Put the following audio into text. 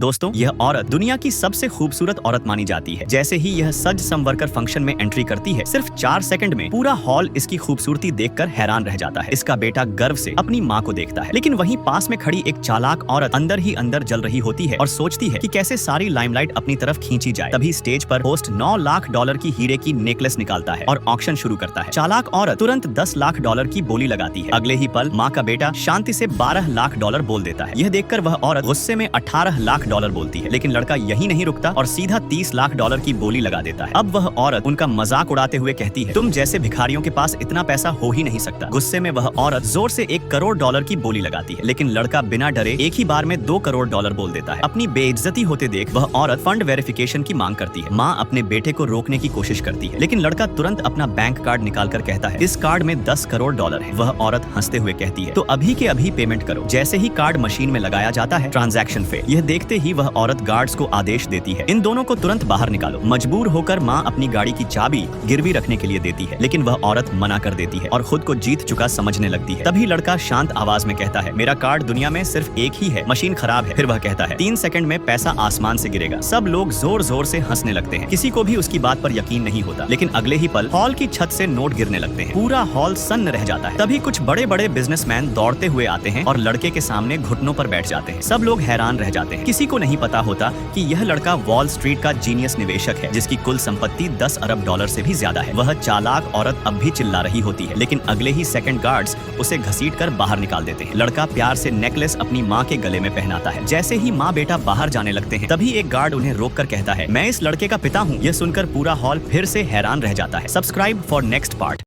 दोस्तों, यह औरत दुनिया की सबसे खूबसूरत औरत मानी जाती है। जैसे ही यह सज संवरकर फंक्शन में एंट्री करती है, सिर्फ 4 सेकंड में पूरा हॉल इसकी खूबसूरती देखकर हैरान रह जाता है। इसका बेटा गर्व से अपनी माँ को देखता है, लेकिन वहीं पास में खड़ी एक चालाक औरत अंदर ही अंदर जल रही होती है और सोचती है कि कैसे सारी लाइमलाइट अपनी तरफ खींची जाए। तभी स्टेज पर होस्ट $9 लाख की हीरे की नेकलेस निकालता है और ऑक्शन शुरू करता है। चालाक औरत तुरंत $10 लाख की बोली लगाती है। अगले ही पल माँ का बेटा शांति से $12 लाख बोल देता है। यह देखकर वह औरत गुस्से में $18 लाख बोलती है, लेकिन लड़का यही नहीं रुकता और सीधा $30 लाख की बोली लगा देता है। अब वह औरत उनका मजाक उड़ाते हुए कहती है, तुम जैसे भिखारियों के पास इतना पैसा हो ही नहीं सकता। गुस्से में वह औरत जोर से $1 करोड़ की बोली लगाती है, लेकिन लड़का बिना डरे एक ही बार में $2 करोड़ बोल देता है। अपनी बेइज्जती होते देख वह औरत फंड वेरिफिकेशन की मांग करती है। माँ अपने बेटे को रोकने की कोशिश करती है, लेकिन लड़का तुरंत अपना बैंक कार्ड निकालकर कहता है, इस कार्ड में $10 करोड़ है। वह औरत हंसते हुए कहती है, तो अभी के अभी पेमेंट करो। जैसे ही कार्ड मशीन में लगाया जाता है, ट्रांजैक्शन फेल। यह देखते ही वह औरत गार्ड्स को आदेश देती है, इन दोनों को तुरंत बाहर निकालो। मजबूर होकर माँ अपनी गाड़ी की चाबी गिरवी रखने के लिए देती है, लेकिन वह औरत मना कर देती है और खुद को जीत चुका समझने लगती है। तभी लड़का शांत आवाज में कहता है, मेरा कार्ड दुनिया में सिर्फ एक ही है, मशीन खराब है। फिर वह कहता है, 3 सेकंड में पैसा आसमान से गिरेगा। सब लोग जोर जोर से हंसने लगते हैं। किसी को भी उसकी बात पर यकीन नहीं होता, लेकिन अगले ही पल हॉल की छत से नोट गिरने लगते हैं। पूरा हॉल सन्न रह जाता है। तभी कुछ बड़े बड़े बिजनेसमैन दौड़ते हुए आते हैं और लड़के के सामने घुटनों पर बैठ जाते हैं। सब लोग हैरान रह जाते हैं। किसी को नहीं पता होता कि यह लड़का वॉल स्ट्रीट का जीनियस निवेशक है, जिसकी कुल संपत्ति $10 अरब से भी ज्यादा है। वह चालाक औरत अब भी चिल्ला रही होती है, लेकिन अगले ही सेकंड गार्ड्स उसे घसीटकर बाहर निकाल देते हैं। लड़का प्यार से नेकलेस अपनी माँ के गले में पहनाता है। जैसे ही माँ बेटा बाहर जाने लगते हैं, तभी एक गार्ड उन्हें रोककर कहता है, मैं इस लड़के का पिता हूँ। यह सुनकर पूरा हॉल फिर से हैरान रह जाता है। Subscribe for next part.